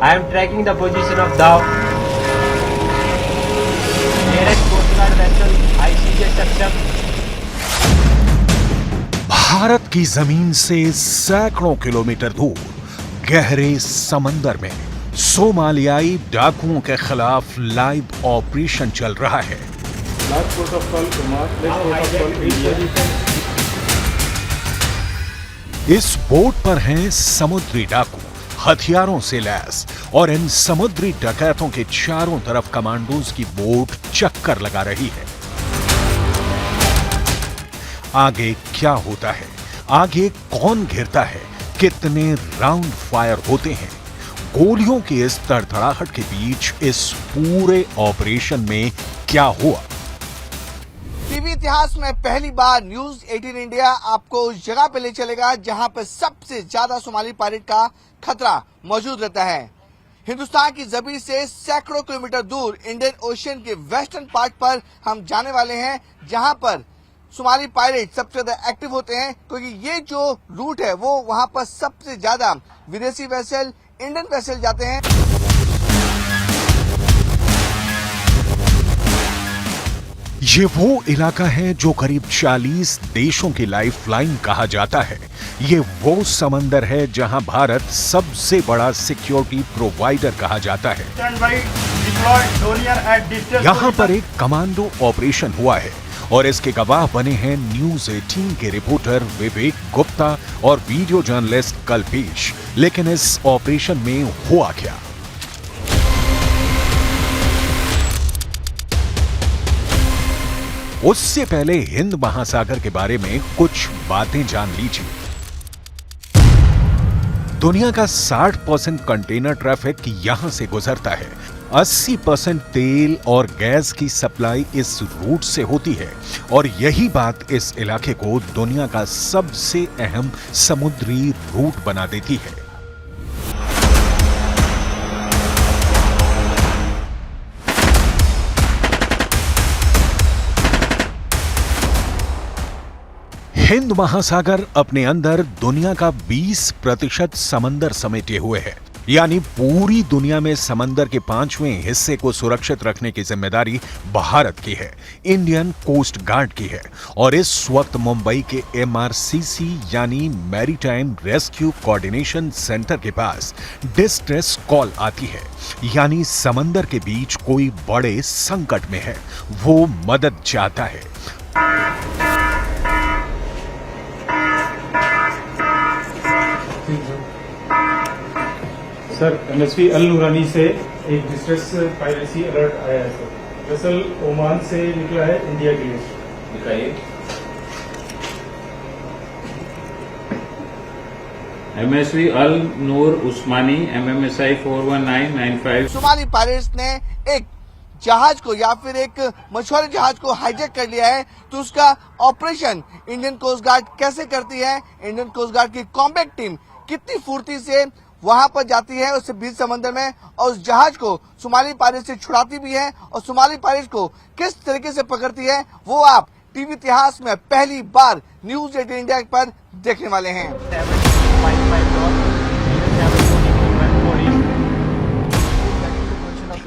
I am tracking the position of Dao. Nearest Coast Guard vessel ICJ सक्षम. भारत की जमीन से सैकड़ों किलोमीटर दूर गहरे समंदर में सोमालियाई डाकुओं के खिलाफ लाइव ऑपरेशन चल रहा है। इस बोट पर हैं समुद्री डाकू हथियारों से लैस और इन समुद्री डकैतों के चारों तरफ कमांडोज की बोट चक्कर लगा रही है। आगे क्या होता है, आगे कौन घिरता है, कितने राउंड फायर होते हैं, गोलियों की इस तड़तड़ाहट के बीच इस पूरे ऑपरेशन में क्या हुआ। टीवी इतिहास में पहली बार न्यूज 18 इंडिया आपको उस जगह पे ले चलेगा जहां पर सबसे ज्यादा सोमाली पायरेट का खतरा मौजूद रहता है। हिंदुस्तान की जमीन से सैकड़ों किलोमीटर दूर इंडियन ओशियन के वेस्टर्न पार्ट पर हम जाने वाले हैं, जहां पर सोमाली पायरेट सबसे ज्यादा एक्टिव होते हैं, क्योंकि ये जो रूट है वो वहां पर सबसे ज्यादा विदेशी वेसल, इंडियन वेसल जाते हैं। ये वो इलाका है जो करीब 40 देशों की लाइफलाइन कहा जाता है। ये वो समंदर है जहां भारत सबसे बड़ा सिक्योरिटी प्रोवाइडर कहा जाता है। यहां पर एक कमांडो ऑपरेशन हुआ है और इसके गवाह बने हैं न्यूज 18 के रिपोर्टर विवेक गुप्ता और वीडियो जर्नलिस्ट कल्पेश। लेकिन इस ऑपरेशन में हुआ क्या? उससे पहले हिंद महासागर के बारे में कुछ बातें जान लीजिए। दुनिया का 60% कंटेनर ट्रैफिक यहां से गुजरता है। 80% तेल और गैस की सप्लाई इस रूट से होती है और यही बात इस इलाके को दुनिया का सबसे अहम समुद्री रूट बना देती है। हिंद महासागर अपने अंदर दुनिया का 20% समंदर समेटे हुए है, यानी पूरी दुनिया में समंदर के 5वें हिस्से को सुरक्षित रखने की जिम्मेदारी भारत की है, इंडियन कोस्ट गार्ड की है। और इस वक्त मुंबई के MRCC यानी मैरीटाइम रेस्क्यू कोऑर्डिनेशन सेंटर के पास डिस्ट्रेस कॉल आती है, यानी समंदर के बीच कोई बड़े संकट में है, वो मदद चाहता है। सर, MSV अल नूरानी से एक डिस्ट्रेस पायरेसी अलर्ट आया है सर। वेसल ओमान से निकला है इंडिया के लिए। दिखाइए। MSV अल नूर उस्मानी MMSI 41995। सोमाली पायरेट्स ने एक जहाज को या फिर एक मछुआरे जहाज को हाईजैक कर लिया है, तो उसका ऑपरेशन इंडियन कोस्ट गार्ड कैसे करती है, इंडियन कोस्ट गार्ड की कॉम्बैट टीम कितनी फुर्ती से वहां पर जाती है उससे बीच समंदर में और उस जहाज को सोमाली पायरेट से छुड़ाती भी है और सोमाली पायरेट को किस तरीके से पकड़ती है, वो आप टीवी इतिहास में पहली बार न्यूज 18 इंडिया पर देखने वाले हैं।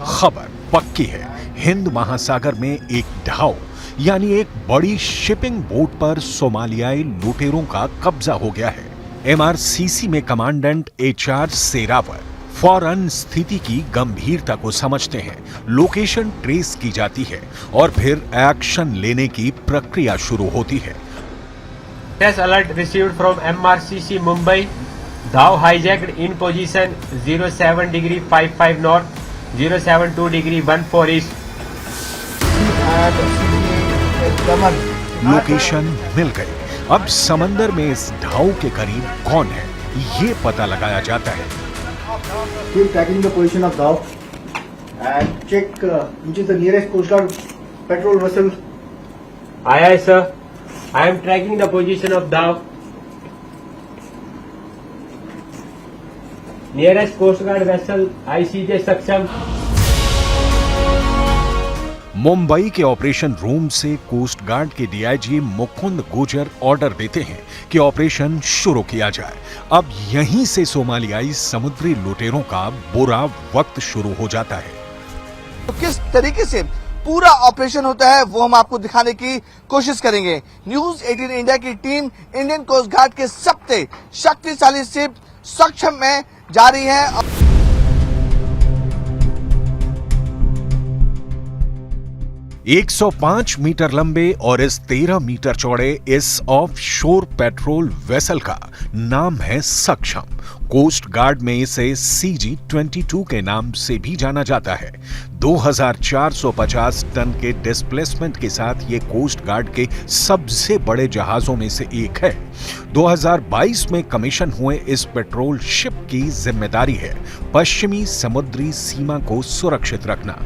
खबर पक्की है, हिंद महासागर में एक ढाव यानी एक बड़ी शिपिंग बोट पर सोमालियाई लुटेरों का कब्जा हो गया है। MRCC में कमांडेंट HR सेरावर फौरन स्थिति की गंभीरता को समझते हैं, लोकेशन ट्रेस की जाती है और फिर एक्शन लेने की प्रक्रिया शुरू होती है। Test alert received from MRCC Mumbai. Dhow hijacked in position 07 degree 55 north, 072 degree 14 east. Location मिल गई। अब समंदर में इस ढाव के करीब कौन है, ये पता लगाया जाता है। Keep tracking the position of Dhow and check which is the nearest Coast Guard patrol vessel. Aye, aye, sir. I am tracking the position of Dhow. Nearest Coast Guard vessel ICJ सक्षम। मुंबई के operation room से coast guard के DIG Mukund गुजर order देते हैं कि operation शुरू किया जाए। अब यहीं से सोमालियाई समुद्री लुटेरों का बुरा वक्त शुरू हो जाता है। तो किस तरीके से पूरा ऑपरेशन होता है वो हम आपको दिखाने की कोशिश करेंगे। न्यूज 18 इंडिया की टीम इंडियन कोस्ट गार्ड के सबसे शक्तिशाली शिप सक्षम में जा रही है। 105 मीटर लंबे और इस 13 मीटर चौड़े इस ऑफ शोर पेट्रोल वेसल का नाम है सक्षम। कोस्ट गार्ड में इसे CG-22 के नाम से भी जाना जाता है। 2450 टन के डिस्प्लेसमेंट के साथ ये कोस्ट गार्ड के सबसे बड़े जहाजों में से एक है। 2022 में कमीशन हुए इस पेट्रोल शिप की जिम्मेदारी है पश्चिमी समुद्री सीमा को सुरक्षित रखना।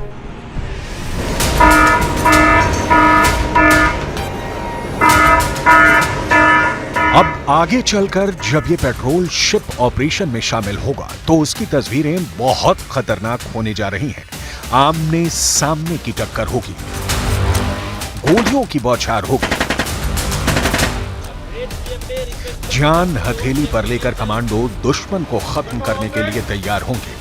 अब आगे चलकर जब ये पेट्रोल शिप ऑपरेशन में शामिल होगा तो उसकी तस्वीरें बहुत खतरनाक होने जा रही हैं। आमने सामने की टक्कर होगी, गोलियों की बौछार होगी, जान हथेली पर लेकर कमांडो दुश्मन को खत्म करने के लिए तैयार होंगे।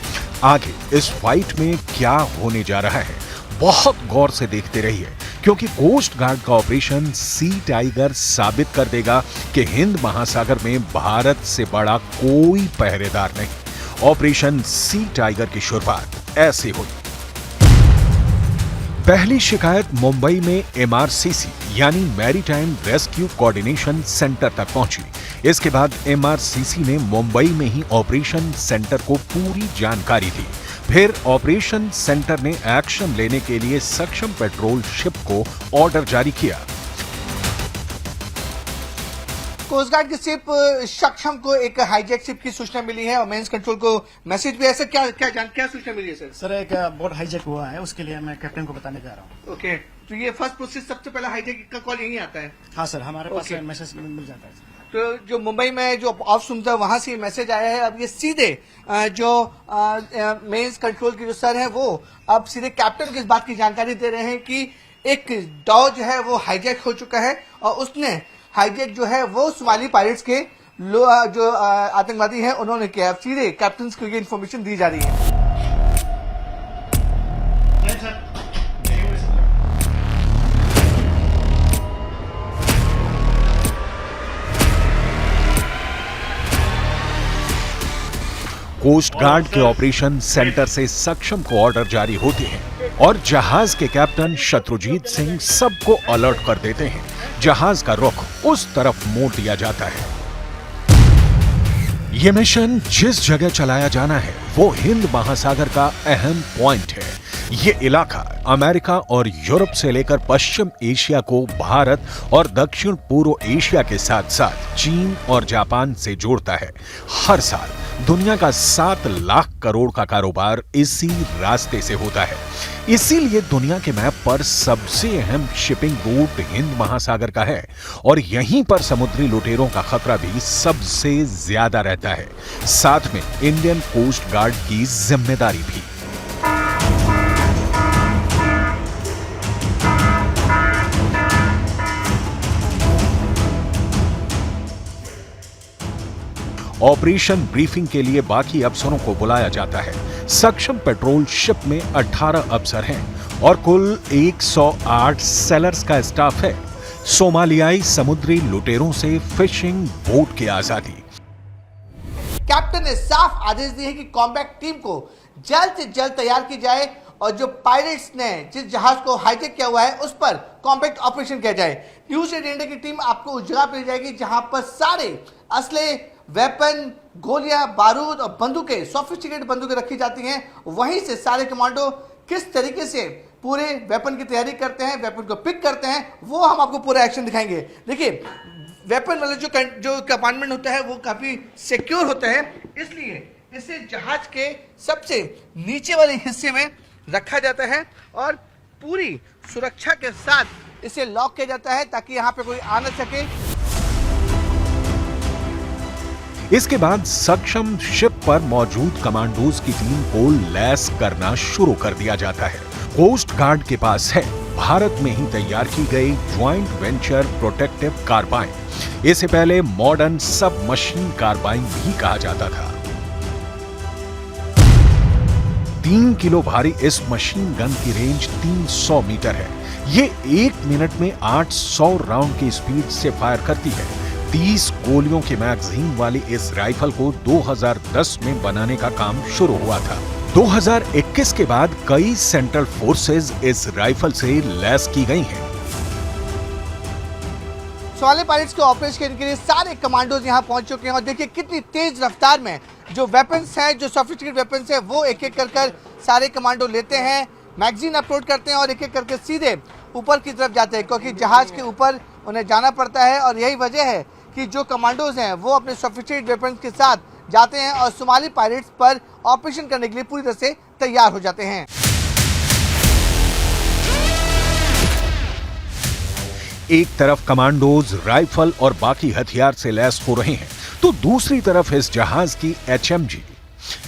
आगे इस फाइट में क्या होने जा रहा है बहुत गौर से देखते रहिए, क्योंकि कोस्ट गार्ड का ऑपरेशन सी टाइगर साबित कर देगा कि हिंद महासागर में भारत से बड़ा कोई पहरेदार नहीं। ऑपरेशन सी टाइगर की शुरुआत ऐसे हुई। पहली शिकायत मुंबई में MRCC यानी मैरीटाइम रेस्क्यू कोऑर्डिनेशन सेंटर तक पहुंची। इसके बाद MRCC ने मुंबई में ही ऑपरेशन सेंटर को पूरी जानकारी दी। फिर ऑपरेशन सेंटर ने एक्शन लेने के लिए सक्षम पेट्रोल शिप को ऑर्डर जारी किया। कोस्ट गार्ड की शिप सक्षम को एक हाईजैक शिप की सूचना मिली है और मेंस कंट्रोल को मैसेज भी है। सर क्या सूचना मिली है? सर एक बोट हाईजैक हुआ है, उसके लिए मैं कैप्टन को बताने जा रहा हूँ। ओके, तो ये फर्स्ट प्रोसेस सबसे पहले हाईजैक का कॉल यही आता है? हाँ सर, हमारे पास मैसेज मिल जाता है। तो जो मुंबई में जो ऑफ सुनता है वहां से ये मैसेज आया है। अब ये सीधे जो मेंस कंट्रोल के जो सर है वो अब सीधे कैप्टन को इस बात की जानकारी दे रहे हैं कि एक डाउ जो है वो हाईजैक हो चुका है और उसने हाईजैक जो है वो सोमाली पायरेट्स के जो आतंकवादी हैं उन्होंने किया। सीधे कैप्टन को ये इन्फॉर्मेशन दी जा रही है। कोस्ट गार्ड के ऑपरेशन सेंटर से सक्षम को ऑर्डर जारी होते हैं और जहाज के कैप्टन शत्रुजीत सिंह सबको अलर्ट कर देते हैं। जहाज का रुख उस तरफ मोड़ दिया जाता है। यह मिशन जिस जगह चलाया जाना है वो हिंद महासागर का अहम पॉइंट है। ये इलाका अमेरिका और यूरोप से लेकर पश्चिम एशिया को भारत और दक्षिण पूर्व एशिया के साथ साथ चीन और जापान से जोड़ता है। हर साल दुनिया का 7 लाख करोड़ का कारोबार इसी रास्ते से होता है। इसीलिए दुनिया के मैप पर सबसे अहम शिपिंग रूट हिंद महासागर का है और यहीं पर समुद्री लुटेरों का खतरा भी सबसे ज्यादा रहता है। साथ में इंडियन कोस्ट गार्ड की जिम्मेदारी भी। ऑपरेशन ब्रीफिंग के लिए बाकी अफसरों को बुलाया जाता है। सक्षम पेट्रोल शिप में 18 अफसर हैं और कुल 108 सेलर्स का स्टाफ है। सोमालियाई समुद्री लुटेरों से फिशिंग बोट की आजादी। कैप्टन ने साफ आदेश दिए हैं कि कॉम्बैट टीम को जल्द से जल्द तैयार की जाए और जो पायरेट्स ने जिस जहाज को हाईजैक किया हुआ है उस पर कॉम्बैट ऑपरेशन किया जाए। न्यूज 18 इंडिया की टीम आपको उस जगह पर ले जाएगी जहां पर सारे असले, वेपन, गोलियां, बारूद और बंदूकें, सोफिस्टिकेटेड बंदूकें रखी जाती हैं। वहीं से सारे कमांडो किस तरीके से पूरे वेपन की तैयारी करते हैं, वेपन को पिक करते हैं, वो हम आपको पूरा एक्शन दिखाएंगे। देखिए, वेपन वाला जो कंपार्टमेंट होता है वो काफी सिक्योर होता है, इसलिए इसे जहाज के सबसे नीचे वाले हिस्से में रखा जाता है और पूरी सुरक्षा के साथ इसे लॉक किया जाता है ताकि यहाँ पे कोई आ न सके। इसके बाद सक्षम शिप पर मौजूद कमांडोज की टीम को लैस करना शुरू कर दिया जाता है। कोस्ट गार्ड के पास है भारत में ही तैयार की गई ज्वाइंट वेंचर प्रोटेक्टिव कार्बाइन। इसे पहले मॉडर्न सब मशीन कार्बाइन भी कहा जाता था। 3 किलो भारी इस मशीन गन की रेंज 300 मीटर है। ये 1 मिनट में 800 राउंड की स्पीड से फायर करती है। 30 गोलियों के मैगजीन वाली इस राइफल को 2010 में बनाने का काम शुरू हुआ था। 2021 के बाद कई सेंट्रल फोर्सेस इस राइफल से लैस की गई हैं। सोमाली पायरेट्स के ऑपरेशन के लिए सारे कमांडोज यहां पहुंच चुके हैं और देखिए कितनी तेज रफ्तार में जो वेपन्स हैं, जो सोफिस्टिकेटेड वेपन्स हैं, वो एक एक कर सारे कमांडो लेते हैं, मैगजीन अपलोड करते हैं और एक एक करके सीधे ऊपर की तरफ जाते हैं, क्योंकि जहाज के ऊपर उन्हें जाना पड़ता है। और यही वजह है कि जो कमांडोज हैं वो अपने सोफिस्टिकेटेड वेपन्स के साथ जाते हैं और सोमाली पायरेट्स पर ऑपरेशन करने के लिए पूरी तरह से तैयार हो जाते हैं। एक तरफ कमांडोज राइफल और बाकी हथियार से लैस हो रहे हैं, तो दूसरी तरफ इस जहाज की HMG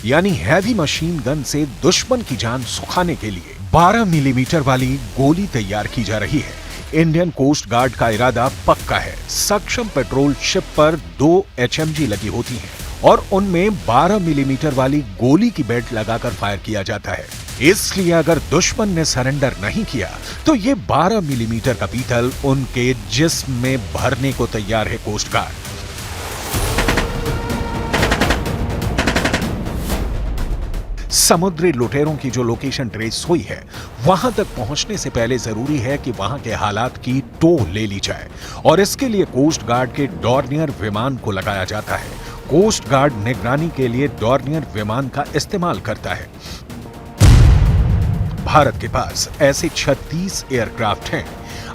यानी हैवी मशीन गन से दुश्मन की जान सुखाने के लिए 12 मिलीमीटर वाली गोली तैयार की जा रही है। इंडियन कोस्ट गार्ड का इरादा पक्का है। सक्षम पेट्रोल शिप पर 2 HMG लगी होती हैं और उनमें 12 मिलीमीटर वाली गोली की बेल्ट लगाकर फायर किया जाता है। इसलिए अगर दुश्मन ने सरेंडर नहीं किया तो ये 12 मिलीमीटर का पीतल उनके जिस्म में भरने को तैयार है कोस्ट गार्ड। समुद्री लुटेरों की जो लोकेशन ट्रेस हुई है, वहां तक पहुंचने से पहले जरूरी है कि वहां के हालात की टो ले ली जाए और इसके लिए कोस्ट गार्ड के डॉर्नियर विमान को लगाया जाता है। कोस्ट गार्ड निगरानी के लिए डॉर्नियर विमान का इस्तेमाल करता है। भारत के पास ऐसे 36 एयरक्राफ्ट हैं।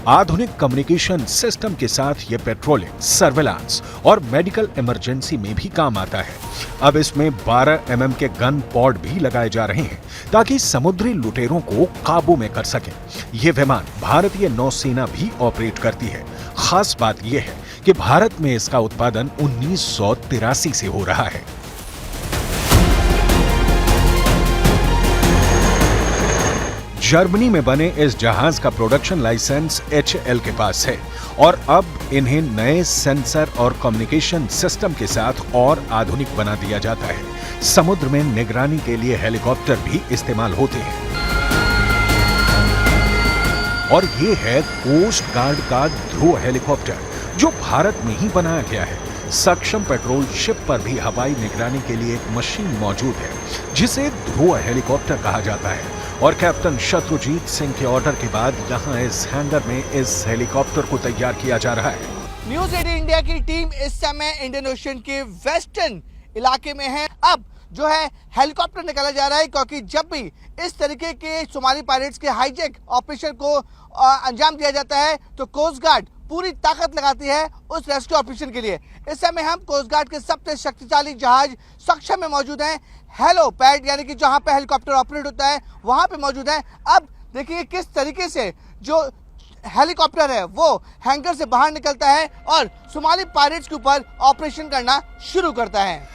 आधुनिक कम्युनिकेशन सिस्टम के साथ ये पेट्रोलिंग, सर्वेलांस और मेडिकल इमरजेंसी में भी काम आता है। अब इसमें 12 mm के गन पॉड भी लगाए जा रहे हैं ताकि समुद्री लुटेरों को काबू में कर सकें। ये विमान भारतीय नौसेना भी ऑपरेट करती है। खास बात यह है कि भारत में इसका उत्पादन 1983 से हो रहा है। जर्मनी में बने इस जहाज का प्रोडक्शन लाइसेंस HAL के पास है और अब इन्हें नए सेंसर और कम्युनिकेशन सिस्टम के साथ और आधुनिक बना दिया जाता है। समुद्र में निगरानी के लिए हेलीकॉप्टर भी इस्तेमाल होते हैं और ये है कोस्ट गार्ड का ध्रुव हेलीकॉप्टर, जो भारत में ही बनाया गया है। सक्षम पेट्रोल शिप पर भी हवाई निगरानी के लिए एक मशीन मौजूद है जिसे ध्रुव हेलीकॉप्टर कहा जाता है और कैप्टन शत्रुजीत सिंह के ऑर्डर के बाद यहां इस हैंगर में इस हेलीकॉप्टर को तैयार किया जा रहा है। न्यूज 18 इंडिया की टीम इस समय इंडियन ओशन के वेस्टर्न इलाके में है। अब जो है हेलीकॉप्टर निकाला जा रहा है, क्योंकि जब भी इस तरीके के सोमाली पायरेट्स के हाईजैक ऑपरेशन को अंजाम दिया जाता है तो कोस्ट गार्ड पूरी ताकत लगाती है उस रेस्क्यू ऑपरेशन के लिए। इस समय हम कोस्ट गार्ड के सबसे शक्तिशाली जहाज सक्षम में मौजूद हैं। हेलो पैड यानी कि जहां पे हेलीकॉप्टर ऑपरेट होता है वहां पे मौजूद है। अब देखिए किस तरीके से जो हेलीकॉप्टर है वो हैंगर से बाहर निकलता है और सोमाली पायरेट्स के ऊपर ऑपरेशन करना शुरू करता है।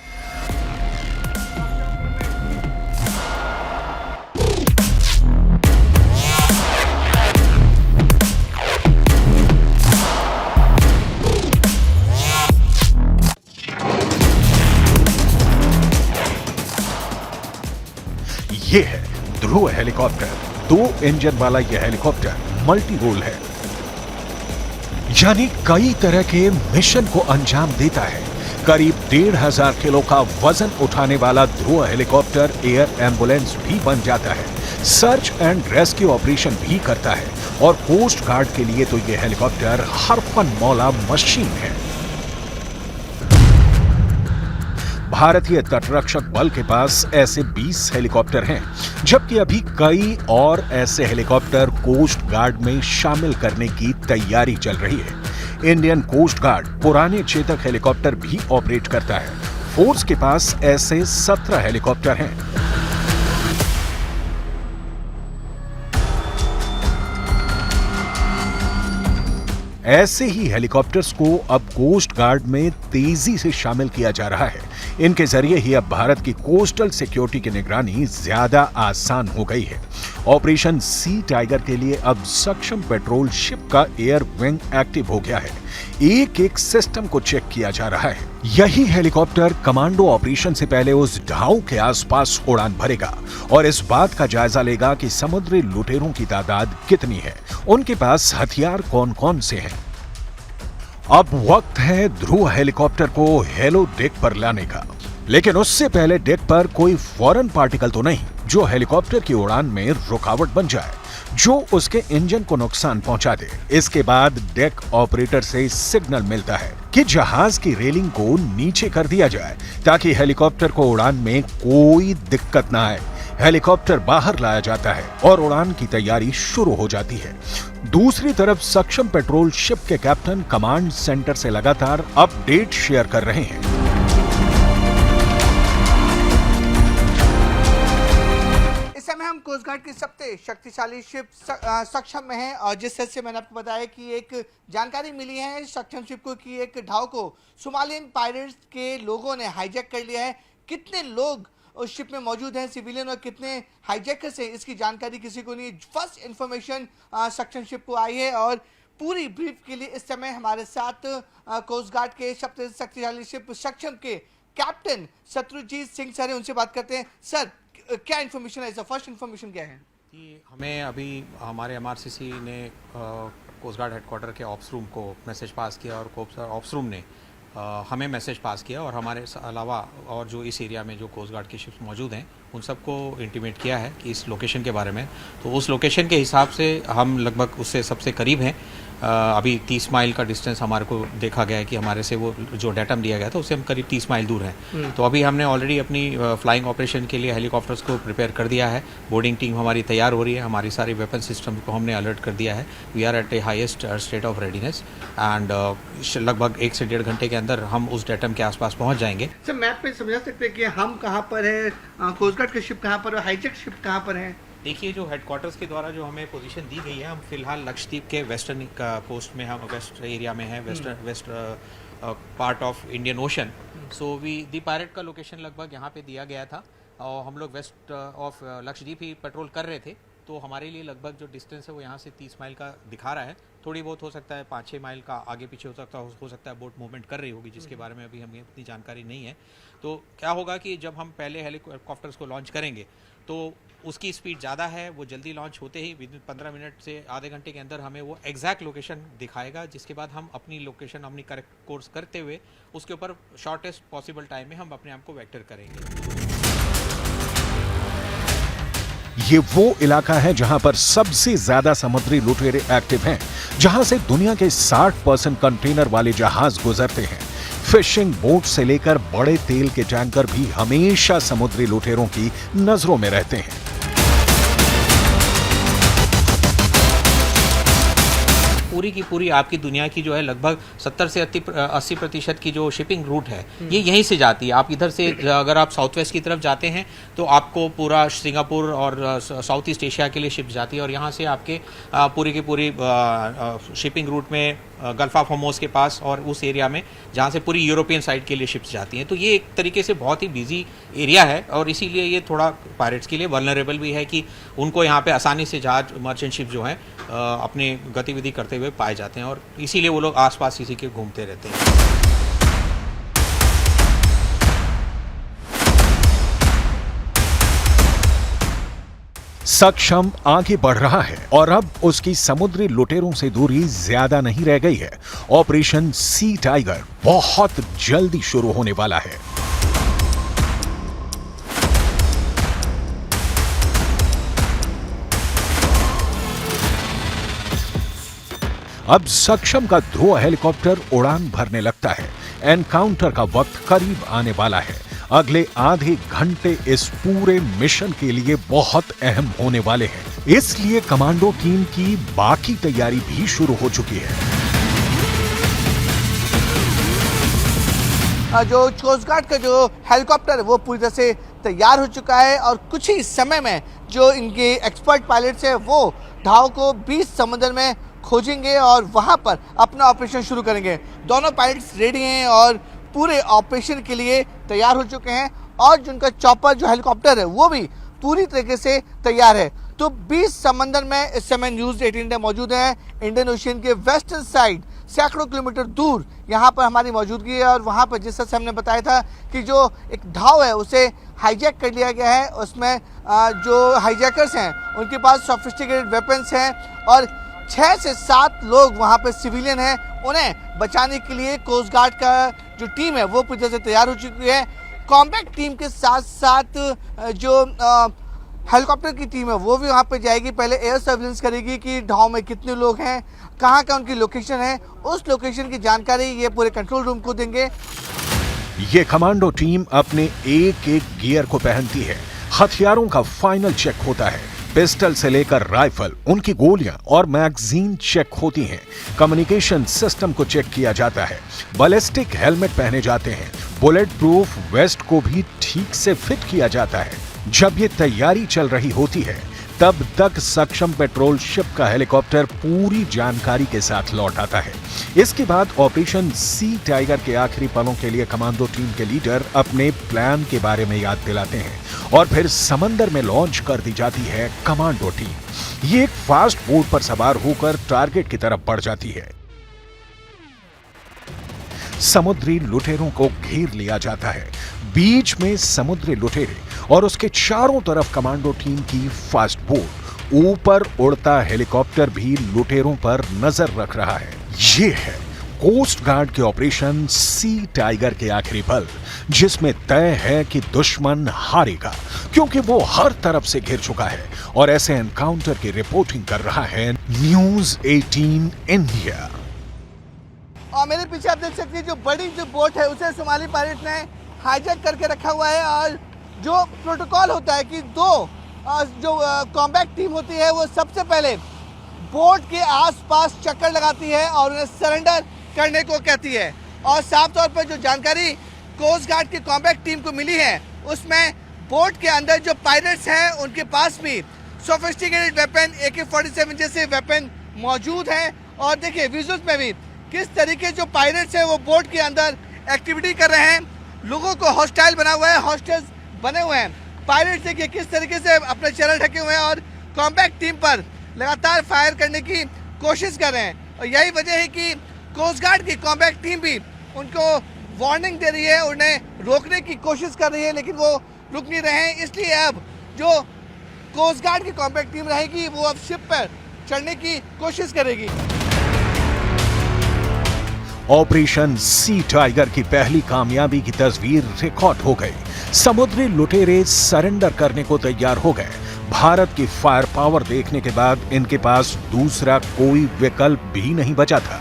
ये है ध्रुव हेलीकॉप्टर। 2 इंजन वाला यह हेलीकॉप्टर मल्टी रोल है, यानी कई तरह के मिशन को अंजाम देता है। करीब 1,500 किलो का वजन उठाने वाला ध्रुव हेलीकॉप्टर एयर एम्बुलेंस भी बन जाता है, सर्च एंड रेस्क्यू ऑपरेशन भी करता है और कोस्ट गार्ड के लिए तो यह हेलीकॉप्टर हरफन मौला मशीन है। भारतीय तटरक्षक बल के पास ऐसे 20 हेलीकॉप्टर हैं, जबकि अभी कई और ऐसे हेलीकॉप्टर कोस्ट गार्ड में शामिल करने की तैयारी चल रही है। इंडियन कोस्ट गार्ड पुराने चेतक हेलीकॉप्टर भी ऑपरेट करता है। फोर्स के पास ऐसे 17 हेलीकॉप्टर हैं। ऐसे ही हेलीकॉप्टर्स को अब कोस्ट गार्ड में तेजी से शामिल किया जा रहा है। इनके जरिए ही अब भारत की कोस्टल सिक्योरिटी की निगरानी ज्यादा आसान हो गई है। ऑपरेशन सी टाइगर के लिए अब सक्षम पेट्रोल शिप का एयर विंग एक्टिव हो गया है। एक एक सिस्टम को चेक किया जा रहा है। यही हेलीकॉप्टर कमांडो ऑपरेशन से पहले उस ढाव के आसपास उड़ान भरेगा और इस बात का जायजा लेगा कि समुद्री लुटेरों की तादाद कितनी है, उनके पास हथियार कौन कौन से हैं। अब वक्त है ध्रुव हेलीकॉप्टर को हेलो डेक पर लाने का, लेकिन उससे पहले डेक पर कोई फॉरेन पार्टिकल तो नहीं जो हेलीकॉप्टर की उड़ान में रुकावट बन जाए, जो उसके इंजन को नुकसान पहुंचा दे। इसके बाद डेक ऑपरेटर से सिग्नल मिलता है कि जहाज की रेलिंग को नीचे कर दिया जाए ताकि हेलीकॉप्टर को उड़ान में कोई दिक्कत ना आए। हेलीकॉप्टर बाहर लाया जाता है और उड़ान की तैयारी शुरू हो जाती है। दूसरी तरफ सक्षम पेट्रोल शिप के कैप्टन कमांड सेंटर से लगातार अपडेट शेयर कर रहे हैं। हम कोस्ट गार्ड की सबसे शक्तिशाली शिप सक्षम में है और जिस तरह से मैंने आपको बताया कि एक जानकारी मिली है सक्षम शिप को कि एक ढाव को सोमालियन पायरेट्स के लोगों ने हाईजैक कर लिया है। कितने लोग उस शिप में मौजूद हैं सिविलियन और कितने हाईजैकर्स हैं, इसकी जानकारी किसी को नहीं। फर्स्ट इंफॉर्मेशन सक्षम शिप को आई है और पूरी ब्रीफ के लिए इस समय हमारे साथ कोस्ट गार्ड के सबसे शक्तिशाली शिप सक्षम के कैप्टन शत्रुजीत सिंह सर हैं, उनसे बात करते हैं। सर, क्या इन्फॉर्मेशन है? फर्स्ट इन्फॉर्मेशन क्या है? कि हमें अभी हमारे एमआरसीसी ने कोस्ट गार्ड हेडक्वार्टर के ऑप्स रूम को मैसेज पास किया और ऑप्स रूम ने हमें मैसेज पास किया और हमारे अलावा और जो इस एरिया में जो कोस्ट गार्ड की शिप्स मौजूद हैं उन सबको इंटीमेट किया है कि इस लोकेशन के बारे में। तो उस लोकेशन के हिसाब से हम लगभग उससे सबसे करीब हैं। अभी 30 माइल का डिस्टेंस हमारे को देखा गया है कि हमारे से वो जो डेटम दिया गया था उससे हम करीब 30 माइल दूर हैं। तो अभी हमने ऑलरेडी अपनी फ्लाइंग ऑपरेशन के लिए हेलीकॉप्टर्स को प्रिपेयर कर दिया है। बोर्डिंग टीम हमारी तैयार हो रही है। हमारी सारी वेपन सिस्टम को हमने अलर्ट कर दिया है। We are at a highest state of readiness and लगभग 1 से 1.5 घंटे के अंदर हम उस डेटम के आसपास पहुँच जाएंगे। सर, मैप पे समझा सकते हैं कि हम कहाँ पर है, कोस्ट गार्ड की शिप कहाँ पर है, हाईजैक शिप कहाँ पर है? देखिए, जो हेडक्वार्टर्स के द्वारा जो हमें पोजीशन दी गई है, हम फिलहाल लक्षद्वीप के वेस्टर्न कोस्ट में, हम वेस्ट एरिया में हैं, west part of Indian ocean. So the pirate का लोकेशन लगभग यहाँ पे दिया गया था और हम लोग वेस्ट ऑफ लक्षद्वीप ही पेट्रोल कर रहे थे। तो हमारे लिए लगभग जो डिस्टेंस है वो यहाँ से 30 माइल का दिखा रहा है। थोड़ी बहुत हो सकता है 5-6 माइल का आगे पीछे हो सकता है बोट मूवमेंट कर रही होगी, जिसके बारे में अभी हमें इतनी जानकारी नहीं है। तो क्या होगा कि जब हम पहले हेलीकॉप्टर्स को लॉन्च करेंगे तो उसकी स्पीड ज़्यादा है, वो जल्दी लॉन्च होते ही विद 15 मिनट से आधे घंटे के अंदर हमें वो एग्जैक्ट लोकेशन दिखाएगा, जिसके बाद हम अपनी लोकेशन अपनी करेक्ट कोर्स करते हुए उसके ऊपर शॉर्टेस्ट पॉसिबल टाइम में हम अपने आप को वेक्टर करेंगे। ये वो इलाका है जहां पर सबसे ज्यादा समुद्री लुटेरे एक्टिव हैं, जहां से दुनिया के 60% कंटेनर वाले जहाज गुजरते हैं। फिशिंग बोट से लेकर बड़े तेल के टैंकर भी हमेशा समुद्री लुटेरों की नजरों में रहते हैं। पूरी की पूरी आपकी दुनिया की जो है लगभग 70 से 80% की जो शिपिंग रूट है ये यहीं से जाती है। आप इधर से अगर आप साउथ वेस्ट की तरफ जाते हैं तो आपको पूरा सिंगापुर और साउथ ईस्ट एशिया के लिए शिप जाती है और यहाँ से आपके पूरी की पूरी शिपिंग रूट में गल्फ ऑफ हॉर्मुज़ के पास और उस एरिया में जहाँ से पूरी यूरोपियन साइड के लिए शिप्स जाती हैं। तो ये एक तरीके से बहुत ही बिजी एरिया है और इसीलिए ये थोड़ा पायरेट्स के लिए वल्नरेबल भी है कि उनको यहाँ पे आसानी से जहाज मर्चेंट शिप जो हैं अपनी गतिविधि करते हुए पाए जाते हैं और इसीलिए वो लोग आसपास इसी के घूमते रहते हैं। सक्षम आगे बढ़ रहा है और अब उसकी समुद्री लुटेरों से दूरी ज्यादा नहीं रह गई है। ऑपरेशन सी टाइगर बहुत जल्दी शुरू होने वाला है। अब सक्षम का ध्रुव हेलीकॉप्टर उड़ान भरने लगता है। एनकाउंटर का वक्त करीब आने वाला है। अगले आधे घंटे इस पूरे मिशन के लिए बहुत अहम होने वाले हैं, इसलिए कमांडो टीम की बाकी तैयारी भी शुरू हो चुकी है। जो कोस्ट गार्ड का जो हेलीकॉप्टर वो पूरी तरह से तैयार हो चुका है और कुछ ही समय में जो इनके एक्सपर्ट पायलट्स हैं वो ढाव को 20 समुद्र में खोजेंगे और वहां पर अपना ऑपरेशन शुरू करेंगे। दोनों पायलट्स रेडी हैं और पूरे ऑपरेशन के लिए तैयार हो चुके हैं और जो उनका चॉपर जो हेलीकॉप्टर है वो भी पूरी तरीके से तैयार है। तो 20 समंदर में इस समय न्यूज़ 18 इंडिया मौजूद है। इंडियन ओशियन के वेस्टर्न साइड सैकड़ों किलोमीटर दूर यहाँ पर हमारी मौजूदगी है और वहाँ पर जिस तरह से हमने बताया था कि जो एक ढाव है उसे हाईजैक कर लिया गया है। उसमें जो हाईजैकर्स हैं उनके पास सोफिस्टिकेटेड वेपन्स हैं और 6 से 7 लोग वहाँ पर सिविलियन हैं। उन्हें बचाने के लिए कोस्ट गार्ड का जो टीम है वो पूरी तरह से तैयार हो चुकी है। कॉम्बैट टीम के साथ साथ जो हेलीकॉप्टर की टीम है वो भी वहाँ पे जाएगी। पहले एयर सर्विलेंस करेगी कि ढाव में कितने लोग हैं, कहाँ का उनकी लोकेशन है, उस लोकेशन की जानकारी ये पूरे कंट्रोल रूम को देंगे। ये कमांडो टीम अपने एक एक गियर को पहनती है। हथियारों का फाइनल चेक होता है। पिस्टल से लेकर राइफल, उनकी गोलियां और मैगजीन चेक होती हैं। कम्युनिकेशन सिस्टम को चेक किया जाता है। बैलिस्टिक हेलमेट पहने जाते हैं। बुलेट प्रूफ वेस्ट को भी ठीक से फिट किया जाता है। जब ये तैयारी चल रही होती है तब तक सक्षम पेट्रोल शिप का हेलीकॉप्टर पूरी जानकारी के साथ लौट आता है। इसके बाद ऑपरेशन सी टाइगर के आखिरी पलों के लिए कमांडो टीम के लीडर अपने प्लान के बारे में याद दिलाते हैं और फिर समंदर में लॉन्च कर दी जाती है कमांडो टीम। ये एक फास्ट बोट पर सवार होकर टारगेट की तरफ बढ़ जाती है। समुद्री लुटेरों को घेर लिया जाता है। बीच में समुद्री लुटेरे और उसके चारों तरफ कमांडो टीम की फास्ट बोट। ऊपर उड़ता हेलीकॉप्टर भी लुटेरों पर नजर रख रहा है। ये है कोस्ट गार्ड के ऑपरेशन सी टाइगर के आखिरी पल, जिसमें तय है कि दुश्मन हारेगा क्योंकि वो हर तरफ से घिर चुका है और ऐसे एनकाउंटर की रिपोर्टिंग कर रहा है न्यूज़ 18 इंडिया। और मेरे पीछे आप देख सकते हैं जो बड़ी जो बोट है उसे सोमाली पायलट ने हाईजैक करके रखा हुआ है और जो प्रोटोकॉल होता है कि जो कॉम्बैट टीम होती है वो सबसे पहले बोट के आसपास चक्कर लगाती है और उन्हें सरेंडर करने को कहती है। और साफ तौर पर जो जानकारी कोस्ट गार्ड की कॉम्बैट टीम को मिली है उसमें बोट के अंदर जो पायलट्स हैं उनके पास भी सोफिस्टिकेटेड वेपन AK-47 जैसे वेपन मौजूद हैं। और देखिए विजुअल्स में भी किस तरीके जो पायलट्स हैं वो बोट के अंदर एक्टिविटी कर रहे हैं। लोगों को हॉस्टाइल बना हुआ है, हॉस्टेज बने हुए हैं। पायलट देखिए किस तरीके से अपने चेहरे ढके हुए हैं और कॉम्बैट टीम पर लगातार फायर करने की कोशिश कर रहे हैं। और यही वजह है कि कोस्ट गार्ड की कॉम्बैट टीम भी उनको वार्निंग दे रही है, उन्हें रोकने की कोशिश कर रही है लेकिन वो रुक नहीं रहे हैं। इसलिए अब जो कोस्ट गार्ड की कॉम्बैट टीम रहेगी वो अब शिप पर चढ़ने की कोशिश करेगी। ऑपरेशन सी टाइगर की पहली कामयाबी की तस्वीर रिकॉर्ड हो गई। समुद्री लुटेरे सरेंडर करने को तैयार हो गए। भारत की फायर पावर देखने के बाद इनके पास दूसरा कोई विकल्प भी नहीं बचा था।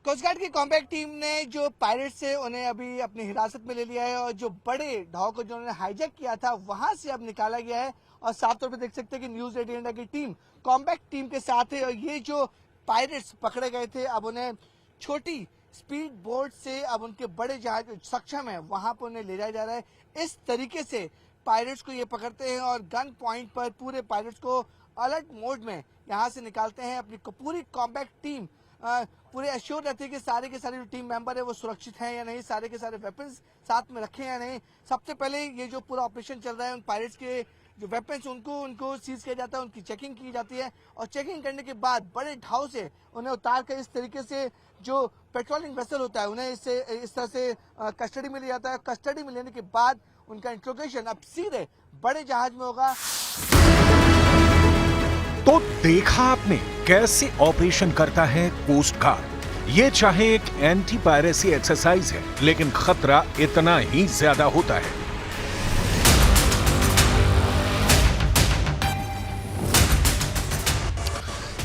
कोस्ट गार्ड की कॉम्बैट टीम ने जो पायलट से उन्हें अभी अपनी हिरासत में ले लिया है और जो बड़े ढाव को जो उन्होंने हाईजैक किया था वहां से अब निकाला गया है। और साफ तौर पर देख सकते हैं कि न्यूज़ 18 इंडिया की टीम कॉम्बैट टीम के साथ है। और ये जो पायलट्स पकड़े गए थे अब उन्हें छोटी स्पीड बोट से अब उनके बड़े जहाज सक्षम है वहां पर उन्हें ले जाया जा रहा है। इस तरीके से पायलट्स को ये पकड़ते हैं और गन पॉइंट पर पूरे पायलट्स को अलर्ट मोड में यहां से निकालते हैं। अपनी पूरी कॉम्बैट टीम पूरे एश्योर रहती है कि सारे के सारे जो टीम मेंबर है वो सुरक्षित हैं या नहीं, सारे के सारे वेपन्स साथ में रखे हैं या नहीं। सबसे पहले ये जो पूरा ऑपरेशन चल रहा है उन पायलट्स के जो वेपन्स उनको सीज किया जाता है, उनकी चेकिंग की जाती है और चेकिंग करने के बाद बड़े ढाव से उन्हें उतार कर इस तरीके से जो पेट्रोलिंग वेसल होता है उन्हें इस तरह से कस्टडी में लिया जाता है। कस्टडी में लेने के बाद उनका इंट्रोगेशन अब सीधे बड़े जहाज में होगा। तो देखा आपने कैसे ऑपरेशन करता है कोस्ट गार्ड। ये चाहे एक एंटी पायरेसी एक्सरसाइज है लेकिन खतरा इतना ही ज्यादा होता है।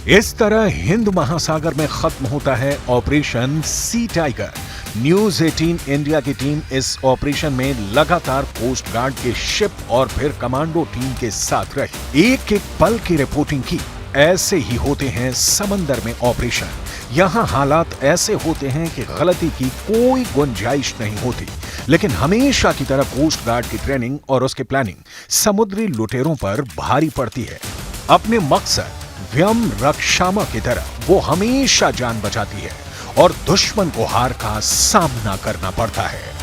इस तरह हिंद महासागर में खत्म होता है operation C tiger. News 18 India की टीम इस ऑपरेशन में लगातार कोस्ट गार्ड के शिप और फिर कमांडो टीम के साथ रही। एक एक पल की रिपोर्टिंग की। ऐसे ही होते हैं समंदर में ऑपरेशन। यहाँ हालात ऐसे होते हैं कि गलती की कोई गुंजाइश नहीं होती, लेकिन हमेशा की तरह कोस्ट गार्ड की ट्रेनिंग और उसकी प्लानिंग समुद्री लुटेरों पर भारी पड़ती है। अपने मकसद व्यम रक्षामा की तरह वो हमेशा जान बचाती है और दुश्मन को हार का सामना करना पड़ता है।